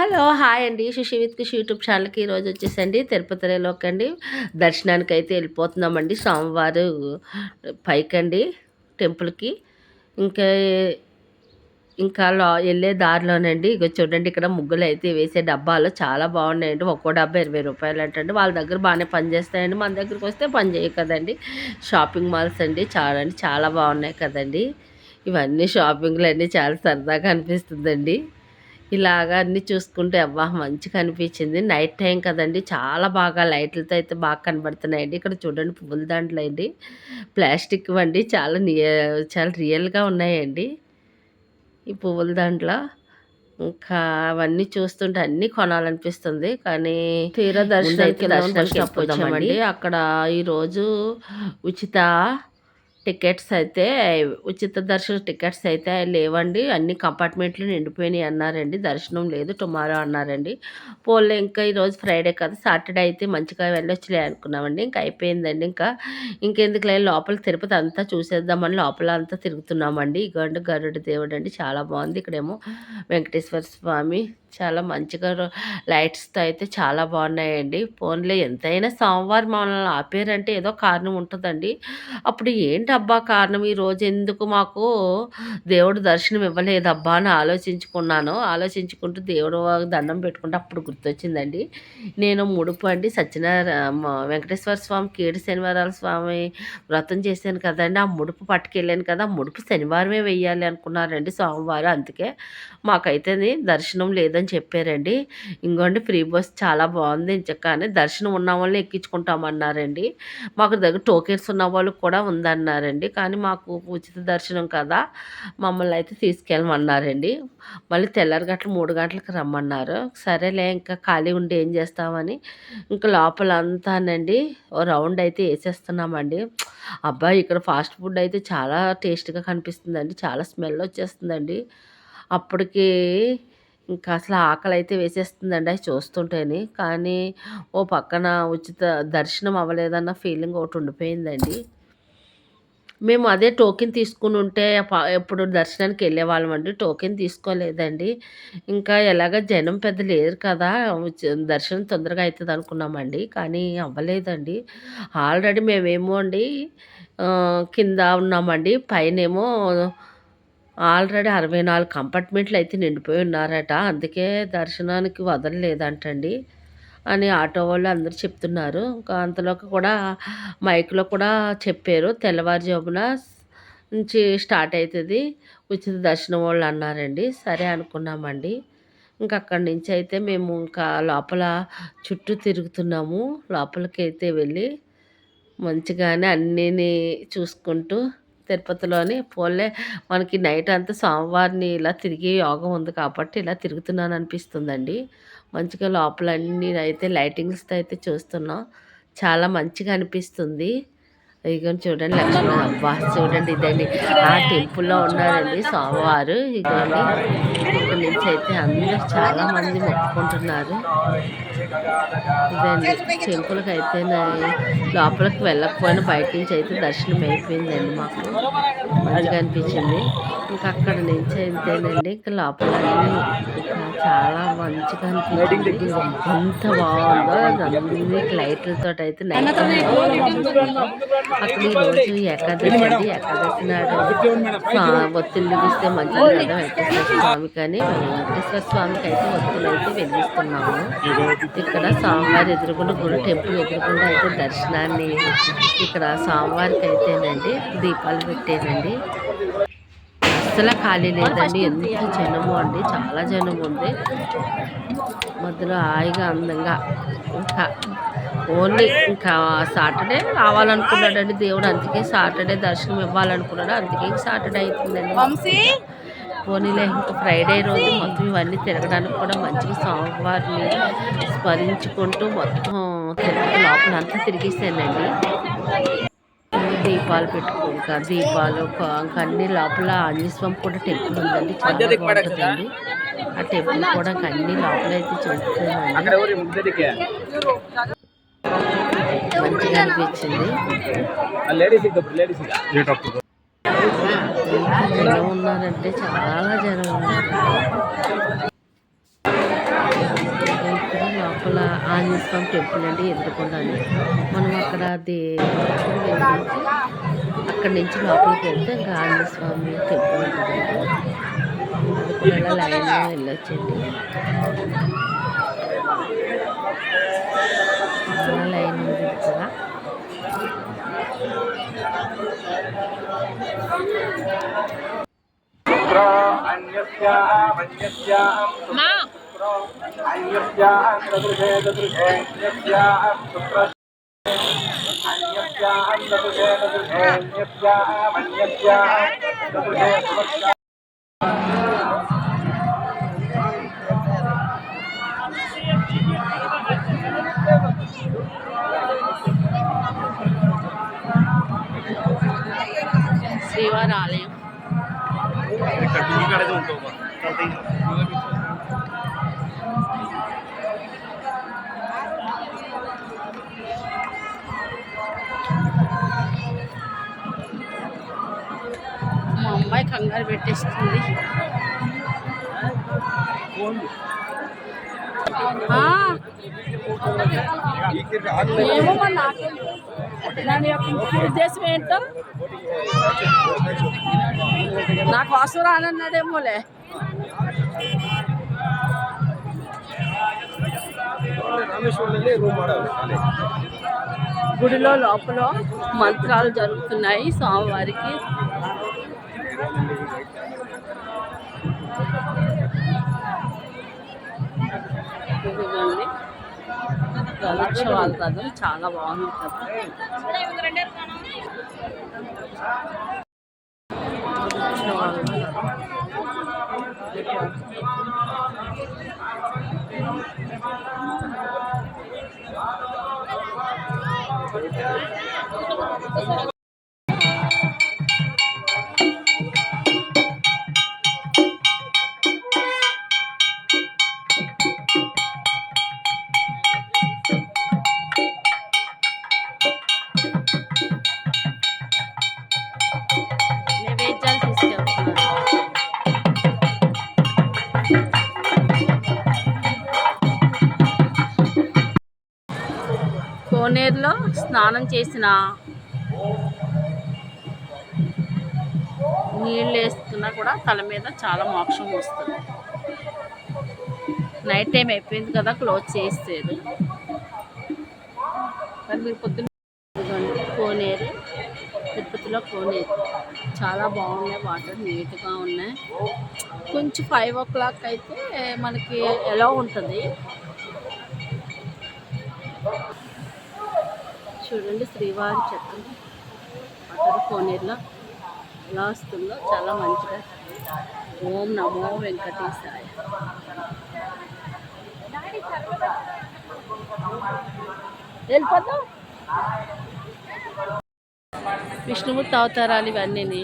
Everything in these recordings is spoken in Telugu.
హలో హాయ్ అండి. సుషి విత్ కిష్ యూట్యూబ్ ఛానల్కి ఈరోజు వచ్చేసండి తిరుపతిలోకి అండి దర్శనానికి అయితే వెళ్ళిపోతున్నామండి. సోమవారం పైకండి టెంపుల్కి. ఇంకా ఇంకా వెళ్ళే దారిలోనండి ఇక చూడండి, ఇక్కడ ముగ్గులు అయితే వేసే డబ్బాలు చాలా బాగున్నాయండి. ఒక్కో డబ్బా 20 రూపాయలు అంటండి. వాళ్ళ దగ్గర బాగానే పనిచేస్తాయండి, మన దగ్గరికి వస్తే పని చేయవు కదండి. షాపింగ్ మాల్స్ అండి చాలా బాగున్నాయి కదండి. ఇవన్నీ షాపింగ్లు అన్నీ చాలా సరదాగా అనిపిస్తుందండి. ఇలాగా అన్నీ చూసుకుంటే అవ్వా మంచిగా అనిపించింది. నైట్ టైం కదండి, చాలా బాగా లైట్లతో అయితే బాగా కనబడుతున్నాయండి. ఇక్కడ చూడండి పువ్వుల దాంట్లో అండి ప్లాస్టిక్ వండి చాలా రియల్గా ఉన్నాయండి ఈ పువ్వుల దాంట్లో. ఇంకా అవన్నీ చూస్తుంటే అన్నీ కొనాలనిపిస్తుంది, కానీ తీరా దర్శనానికి వచ్చామండి. అక్కడ ఈరోజు ఉచిత ఉచిత దర్శన టికెట్స్ అయితే లేవండి. అన్ని కంపార్ట్మెంట్లు నిండిపోయినాయి అన్నారండి. దర్శనం లేదు, టుమారో అన్నారండి. పోలే ఇంకా ఈరోజు ఫ్రైడే కదా, సాటర్డే అయితే మంచిగా వెళ్ళొచ్చులే అనుకున్నామండి. ఇంకా అయిపోయిందండి. ఇంకెందుకు లేదు, లోపల తిరుపతి అంతా చూసేద్దామని లోపల అంతా తిరుగుతున్నామండి. ఇగోండి గరుడ దేవుడు అండి, చాలా బాగుంది. ఇక్కడేమో వెంకటేశ్వర స్వామి చాలా మంచిగా లైట్స్తో అయితే చాలా బాగున్నాయండి. ఫోన్లో ఎంతైనా సోమవారం మనల్ని ఆపారంటే ఏదో కారణం ఉంటుందండి. అప్పుడు ఏంటి అబ్బా కారణం, ఈరోజు ఎందుకు మాకు దేవుడు దర్శనం ఇవ్వలేదబ్బా అని ఆలోచించుకుంటూ దేవుడు దండం పెట్టుకుంటే అప్పుడు గుర్తొచ్చిందండి. నేను ముడుపు అండి వెంకటేశ్వర స్వామి కేడు శనివారాల స్వామి వ్రతం చేశాను కదండి. ఆ ముడుపు పట్టుకెళ్ళాను కదా, ఆ ముడుపు శనివారమే వెయ్యాలి అనుకున్నారండి, సోమవారం. అందుకే మాకైతే దర్శనం లేదని చెప్పారండి. ఇంకోండి ఫ్రీ బస్ చాలా బాగుంది. కానీ దర్శనం ఉన్న వాళ్ళని ఎక్కించుకుంటామన్నారండి. మాకు దగ్గర టోకెన్స్ ఉన్న వాళ్ళు కూడా ఉందన్నారండి. కానీ మాకు ఉచిత దర్శనం కదా, మమ్మల్ని అయితే తీసుకెళ్ళమన్నారండి. మళ్ళీ తెల్లారిగట్ల 3 గంటలకు రమ్మన్నారు. సరేలే ఇంకా ఖాళీ ఉండి ఏం చేస్తామని ఇంకా లోపల అంతానండి ఓ రౌండ్ అయితే వేసేస్తున్నామండి. అబ్బాయి ఇక్కడ ఫాస్ట్ ఫుడ్ అయితే చాలా టేస్ట్గా కనిపిస్తుందండి, చాలా స్మెల్ వచ్చేస్తుందండి. అప్పటికి ఇంకా అసలు ఆకలి అయితే వేసేస్తుందండి అవి చూస్తుంటేనే. కానీ ఓ పక్కన ఉచిత దర్శనం అవ్వలేదన్న ఫీలింగ్ ఒకటి ఉండిపోయిందండి. మేము అదే టోకెన్ తీసుకుని ఉంటే ఎప్పుడు దర్శనానికి వెళ్ళేవాళ్ళం అండి. టోకెన్ తీసుకోలేదండి. ఇంకా ఎలాగ జనం పెద్ద లేరు కదా, దర్శనం తొందరగా అవుతుంది అనుకున్నామండి, కానీ అవ్వలేదండి. ఆల్రెడీ మేమేమో అండి కింద ఉన్నామండి, పైనేమో ఆల్రెడీ 64 కంపార్ట్మెంట్లు అయితే నిండిపోయి ఉన్నారట. అందుకే దర్శనానికి వదలలేదంటండి అని ఆటో వాళ్ళు అందరూ చెప్తున్నారు. ఇంకా అంతలోకి కూడా మైక్లో కూడా చెప్పారు, తెల్లవారుజామున నుంచి స్టార్ట్ అవుతుంది ఉచిత దర్శనం వాళ్ళు అన్నారండి. సరే అనుకున్నామండి. ఇంకా అక్కడి నుంచి అయితే మేము ఇంకా లోపల చుట్టూ తిరుగుతున్నాము. లోపలికి అయితే వెళ్ళి మంచిగానే అన్నీ చూసుకుంటూ తిరుపతిలోని పోలే మనకి నైట్ అంతా సోమవారిని ఇలా తిరిగే యోగం ఉంది కాబట్టి ఇలా తిరుగుతున్నాను అనిపిస్తుందండి. మంచిగా లోపల అన్నీ అయితే లైటింగ్స్తో అయితే చూస్తున్నాం, చాలా మంచిగా అనిపిస్తుంది. ఇగో చూడండి లక్ష్మణ అబ్బా చూడండి, ఇదండి ఆ టెంపుల్లో ఉన్నారండి స్వామివారు. ఇదండి ఇక్కడ నుంచి అయితే అందరూ చాలామంది మొక్కుకుంటున్నారు. ఇదండి టెంపుల్కి అయితే లోపలికి వెళ్ళకపోయినా బయట నుంచి అయితే దర్శనం అయిపోయిందండి. మాకు మంచిగా అనిపించింది. ఇంకా అక్కడ నుంచి అయితేనండి ఇంకా లోపల ఇంకా చాలా మంచిగా అనిపించింది. ఎంత బాగుందో అన్ని లైట్లతో అయితే నైట్ అక్కడ ఈరోజు ఏకాదశి అండి. ఏకాదశి నాడు ఒత్తిళ్ళు తీస్తే మంచిది కదా వెంకటేశ్వర స్వామికి అని వెంకటేశ్వర స్వామికి అయితే ఒత్తిళ్ళు అయితే వెలిగిస్తున్నాము. ఇక్కడ స్వామివారి ఎదురుగుండా గుడి టెంపుల్ ఎదురుగుండా అయితే దర్శనాన్ని ఇక్కడ స్వామివారికి అయితేనండి దీపాలు పెట్టేనండి. అస్సలు ఖాళీ లేదండి, ఎంత జనము అండి, చాలా జనం ఉంది. మధ్యలో హాయిగా అందంగా ఇంకా ఓన్లీ ఇంకా సాటర్డే రావాలనుకున్నాడండి దేవుడు, అందుకే సాటర్డే దర్శనం ఇవ్వాలనుకున్నాడు, అందుకే సాటర్డే అవుతుందండి. పోనీలే ఇంకా ఫ్రైడే రోజు మొత్తం ఇవన్నీ తిరగడానికి కూడా మంచిగా స్వామివారిని స్మరించుకుంటూ మొత్తం తిరుపతి లోపల అంతా తిరిగేసానండి. దీపాలు పెట్టుకుంటా దీపాలు ఇంకా అన్ని లోపల ఆంజనేయ స్వామి కూడా టెంపుల్ ఉందండి, చాలా బాగుంటుందండి. ఆ టెంపుల్ కూడా అన్ని లోపల అయితే చూస్తున్నామండి, మంచిగా అనిపించింది. జనం ఉన్నారంటే చాలా జనం ఉన్నారు. లోపల ఆంజనేయ స్వామి టెంపుల్ అండి, ఎదురుకుండానే. మనం అక్కడ అక్కడి నుంచి లోపలికి వెళ్తే ఇంకా ఆంజనేయ స్వామి టెంపుల్ ఉంటుందండి. అది కూడా లైన్లో వెళ్ళొచ్చండి. చాలా లైన్ ఉంది కూడా. శ్రీవారి ఆలయం మా అమ్మాయి కంగారు పెట్టేస్తుంది. ఏమో నాకు దాని యొక్క ఉద్దేశం ఏంటో నాకు అవసరం రానన్నాడేమోలే. గుడిలో లోపల మంత్రాలు జరుగుతున్నాయి స్వామివారికి. ఇదిగోండి రథోత్సవాలు కదా, చాలా బాగుంది కదా. నైవేద్యాలు తీసుకెళ్తున్నారు. కోనేరులో స్నానం చేసిన నీళ్ళు వేస్తున్నా కూడా తల మీద చాలా మోక్షం వస్తుంది. నైట్ టైం అయిపోయింది కదా, క్లోజ్ చేసేది. కానీ మీరు పొద్దున్న కోనేరు, తిరుపతిలో కోనేరు చాలా బాగున్నాయి. వాటర్ నీట్గా ఉన్నాయి. కొంచెం 5 o'clock అయితే మనకి ఎలా ఉంటుంది చూడండి. శ్రీవారి చక్రం వాటర్ కోనేరులో ఎలా వస్తుందో చాలా మంచిగా. ఓం నమో వెంకటేశాయ. వెళ్ళిపోతాం. విష్ణుమూర్తి అవతారాలు ఇవన్నీ.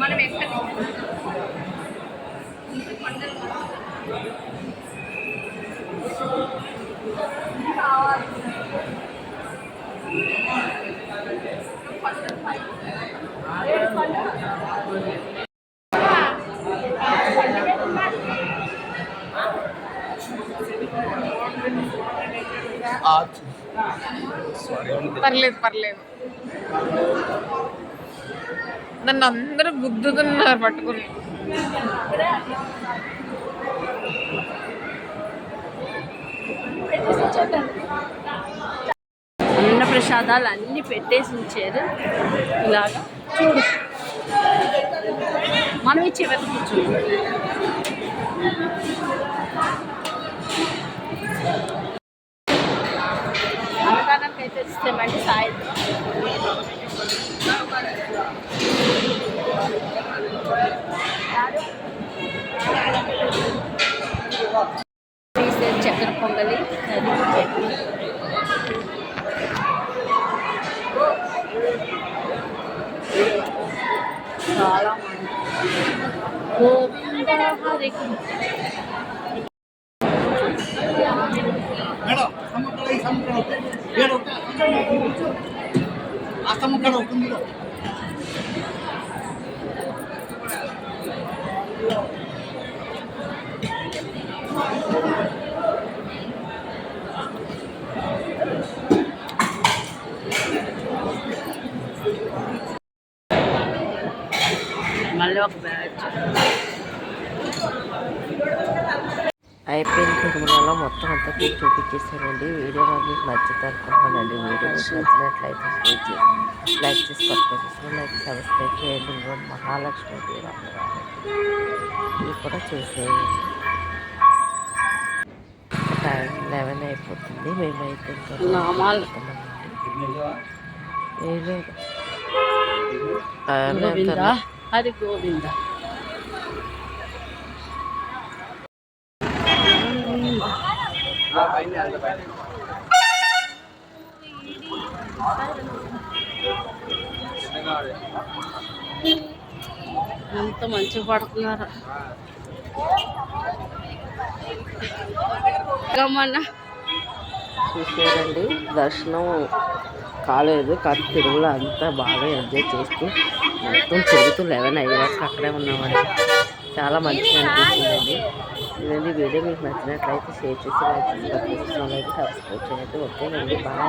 మనం ఎక్కడ పర్లేదు. నన్ను అందరూ గుద్దుతున్నారు పట్టుకుని. అన్న ప్రసాదాలు అన్నీ పెట్టేసి ఉంచారు. ఇలాగా చూడు, మనం ఇచ్చే వెతకచ్చు. అన్నదానానికి అయితే ఇస్తామండి సాయంత్రం. చాలా గోవింద హరి మళ్ళీ ఒక బ్యాచ్ అయిపోయిన తిరుమలలో మొత్తం అంతా మీకు చూపించేసానండి. వీడియో మీకు నచ్చుతుంది అనుకుంటున్నానండి. వీడియో మీకు నచ్చినట్లయితే షేర్ చేసి లైక్ చేసి కొత్త లైక్ సబ్స్క్రైబ్ చేయండి. ఇంకోటి మహాలక్ష్మి ఇది కూడా చేసేయండి. టైం 11 అయిపోతుంది. మేమైతే గోవింద హరి గోవింద ఎంత మంచిగా పడుతున్నారు. చూసేదండి దర్శనం కాలేదు కానీ తిరుమల అంతా బాగా ఎంజాయ్ చేస్తూ మొత్తం తిరుగుతూ 11 అయ్యేవరకు అక్కడే ఉన్నామండి. చాలా మంచిగా అనిపించిందండి. ఇదండి వీడియో మీకు నచ్చినట్లయితే షేర్ చేసి లైక్ చేసి సబ్స్క్రైబ్ చేయండి. ఓకేనండి బాగా